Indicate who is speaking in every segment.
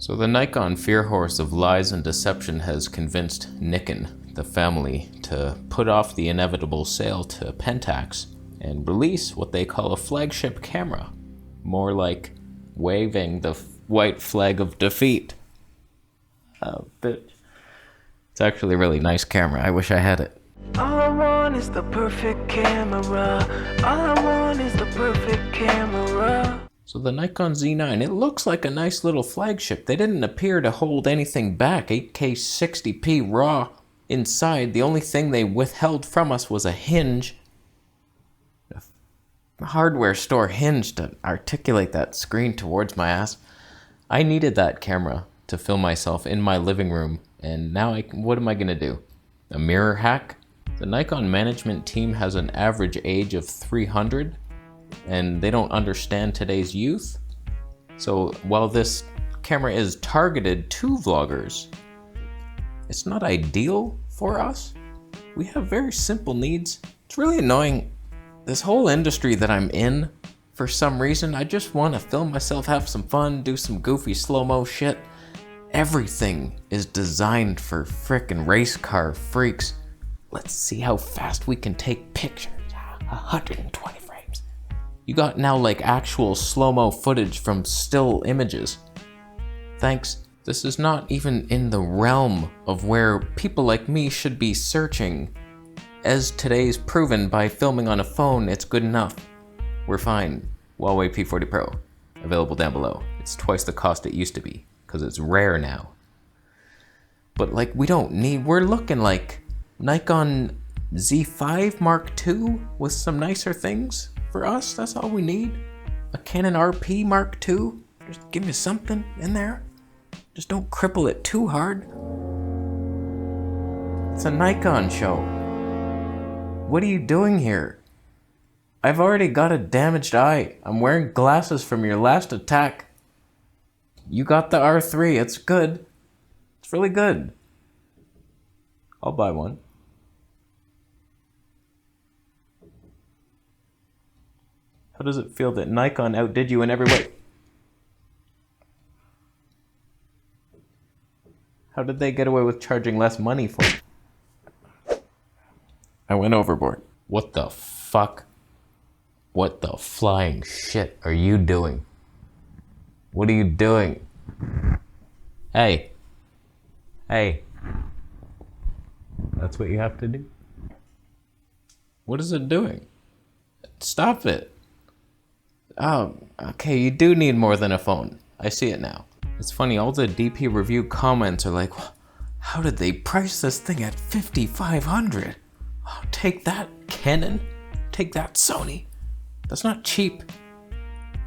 Speaker 1: So the Nikon fear horse of lies and deception has convinced Nikon, the family, to put off the inevitable sale to Pentax and release what they call a flagship camera. More like waving the white flag of defeat. Oh, bitch. It's actually a really nice camera. I wish I had it.
Speaker 2: All I want is the perfect camera. All I want is the perfect camera.
Speaker 1: So the Nikon Z9, it looks like a nice little flagship. They didn't appear to hold anything back. 8K 60p RAW inside. The only thing they withheld from us was a hinge. A hardware store hinge to articulate that screen towards my ass. I needed that camera to film myself in my living room. And now what am I gonna do? A mirror hack? The Nikon management team has an average age of 300. And they don't understand today's youth. So while this camera is targeted to vloggers, it's not ideal for us. We have very simple needs. It's really annoying. This whole industry that I'm in, for some reason, I just want to film myself, have some fun, do some goofy slow-mo shit. Everything is designed for frickin' race car freaks. Let's see how fast we can take pictures. 120 frames. You got now like actual slow-mo footage from still images. Thanks. This is not even in the realm of where people like me should be searching. As today's proven by filming on a phone, it's good enough. We're fine. Huawei P40 Pro. Available down below. It's twice the cost it used to be, because it's rare now. But like, we're looking like Nikon Z5 Mark II with some nicer things. For us, that's all we need. A Canon RP Mark II. Just give me something in there. Just don't cripple it too hard. It's a Nikon show. What are you doing here? I've already got a damaged eye. I'm wearing glasses from your last attack. You got the R3. It's good. It's really good. I'll buy one. How does it feel that Nikon outdid you in every way? How did they get away with charging less money for it? I went overboard. What the fuck? What the flying shit are you doing? What are you doing? Hey. Hey. That's what you have to do? What is it doing? Stop it. Oh, okay, you do need more than a phone. I see it now. It's funny, all the DP review comments are like, how did they price this thing at $5,500? Oh, take that, Canon. Take that, Sony. That's not cheap.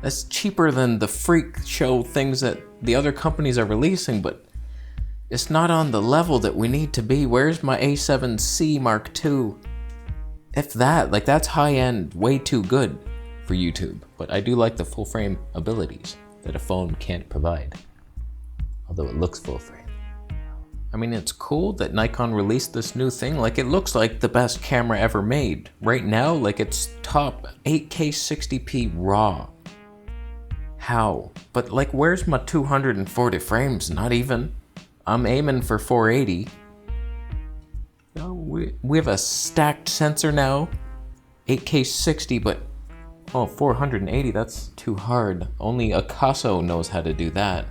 Speaker 1: That's cheaper than the freak show things that the other companies are releasing, but it's not on the level that we need to be. Where's my A7C Mark II? If that, like that's high-end, way too good for YouTube, but I do like the full frame abilities that a phone can't provide, although it looks full frame. I mean, it's cool that Nikon released this new thing. Like, it looks like the best camera ever made. Right now, like, it's top 8K 60p RAW. How? But like, where's my 240 frames? Not even. I'm aiming for 480. Oh, we have a stacked sensor now, 8K 60, but oh, 480, that's too hard. Only Picasso knows how to do that.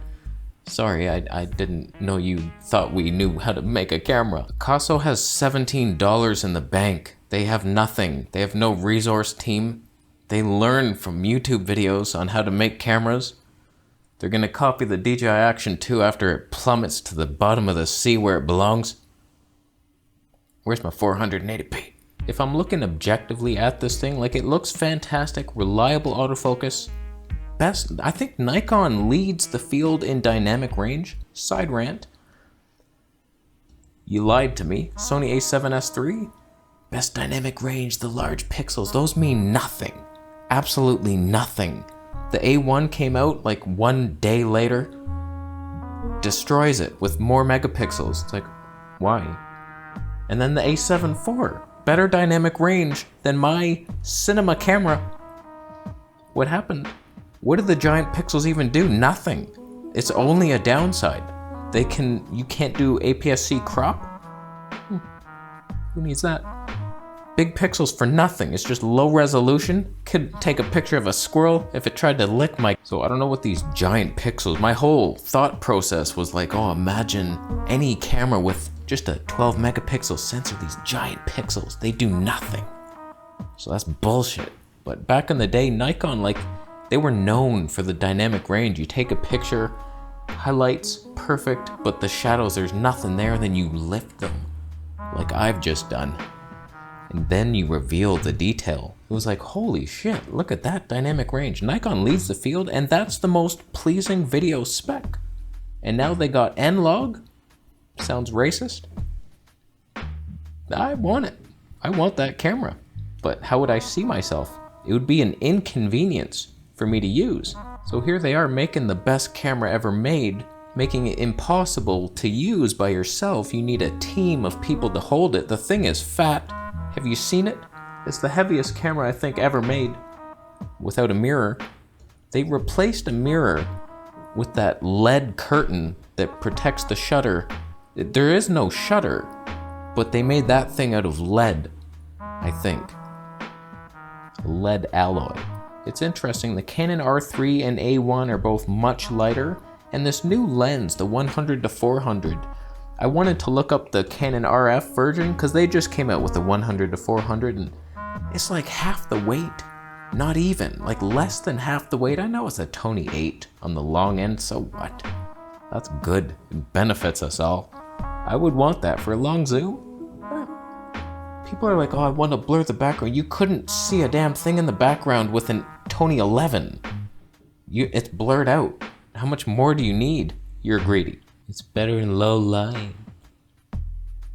Speaker 1: Sorry, I didn't know you thought we knew how to make a camera. Picasso has $17 in the bank. They have nothing. They have no resource team. They learn from YouTube videos on how to make cameras. They're gonna copy the DJI Action 2 after it plummets to the bottom of the sea where it belongs. Where's my 480p? If I'm looking objectively at this thing, like, it looks fantastic, reliable autofocus. Best, I think Nikon leads the field in dynamic range. Side rant. You lied to me. Sony a7S III. Best dynamic range, the large pixels, those mean nothing. Absolutely nothing. The A1 came out like 1 day later. Destroys it with more megapixels. It's like, why? And then the a7 IV. Better dynamic range than my cinema camera. What happened? What did the giant pixels even do? Nothing. It's only a downside. You can't do APS-C crop? Who needs that? Big pixels for nothing. It's just low resolution. Could take a picture of a squirrel if it tried to lick my... So I don't know what these giant pixels... My whole thought process was like, oh, imagine any camera with just a 12 megapixel sensor, these giant pixels. They do nothing. So that's bullshit. But back in the day, Nikon, like, they were known for the dynamic range. You take a picture, highlights, perfect, but the shadows, there's nothing there, then you lift them, like I've just done. And then you reveal the detail. It was like, holy shit, look at that dynamic range. Nikon leads the field, and that's the most pleasing video spec. And now they got N-Log? Sounds racist? I want it. I want that camera. But how would I see myself? It would be an inconvenience for me to use. So here they are making the best camera ever made, making it impossible to use by yourself. You need a team of people to hold it. The thing is fat. Have you seen it? It's the heaviest camera I think ever made without a mirror. They replaced a mirror with that lead curtain that protects the shutter. There is no shutter, but they made that thing out of lead, I think. Lead alloy. It's interesting, the Canon R3 and A1 are both much lighter, and this new lens, the 100-400, I wanted to look up the Canon RF version because they just came out with the 100-400 and it's like half the weight. Not even, like less than half the weight. I know it's a Tony 8 on the long end, so what? That's good, it benefits us all. I would want that for a long zoom. People are like, oh, I want to blur the background. You couldn't see a damn thing in the background with an Tony 11. It's blurred out. How much more do you need? You're greedy. It's better in low light.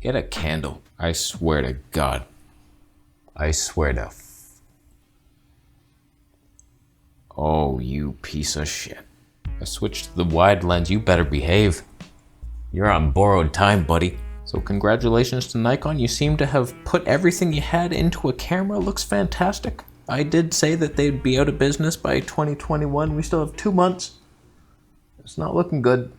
Speaker 1: Get a candle. I swear to God. I swear to... Oh, you piece of shit. I switched to the wide lens. You better behave. You're on borrowed time, buddy. So congratulations to Nikon. You seem to have put everything you had into a camera. Looks fantastic. I did say that they'd be out of business by 2021. We still have 2 months. It's not looking good.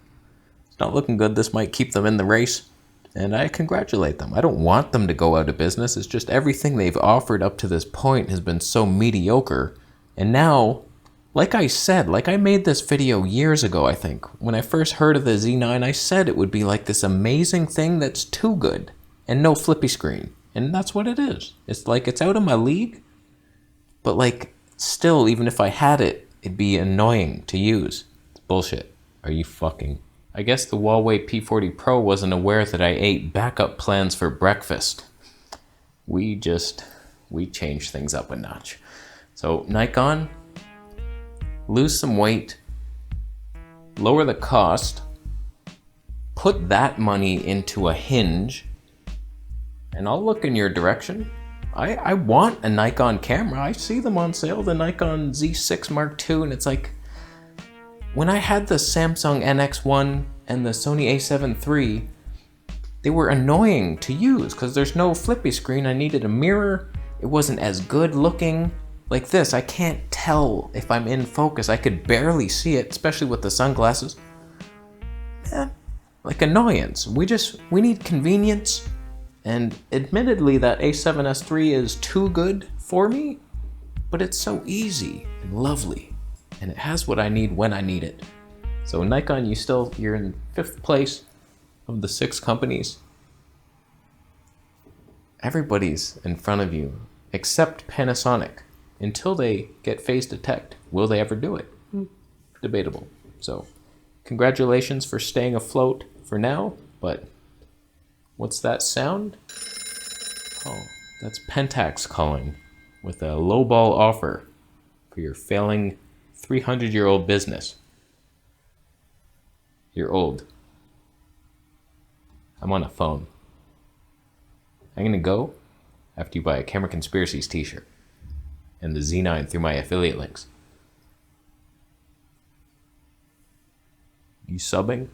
Speaker 1: It's not looking good. This might keep them in the race. And I congratulate them. I don't want them to go out of business. It's just everything they've offered up to this point has been so mediocre. And now, like I said, like I made this video years ago, I think. When I first heard of the Z9, I said it would be like this amazing thing that's too good. And no flippy screen. And that's what it is. It's like it's out of my league. But like, still, even if I had it, it'd be annoying to use. It's bullshit. Are you fucking... I guess the Huawei P40 Pro wasn't aware that I ate backup plans for breakfast. We changed things up a notch. So Nikon, lose some weight, lower the cost, put that money into a hinge, and I'll look in your direction. I want a Nikon camera. I see them on sale, the Nikon Z6 Mark II, and it's like, when I had the Samsung NX1 and the Sony a7 III, they were annoying to use because there's no flippy screen. I needed a mirror. It wasn't as good looking. Like this, I can't tell if I'm in focus. I could barely see it, especially with the sunglasses. Man, like annoyance. We need convenience. And admittedly, that A7S III is too good for me, but it's so easy and lovely. And it has what I need when I need it. So Nikon, you're in 5th place of the 6 companies. Everybody's in front of you, except Panasonic. Until they get phase detect, will they ever do it? Debatable. So, congratulations for staying afloat for now, but what's that sound? Oh, that's Pentax calling with a lowball offer for your failing 300-year-old business. You're old. I'm on a phone. I'm gonna go after you buy a Camera Conspiracies t-shirt and the Z9 through my affiliate links. You subbing?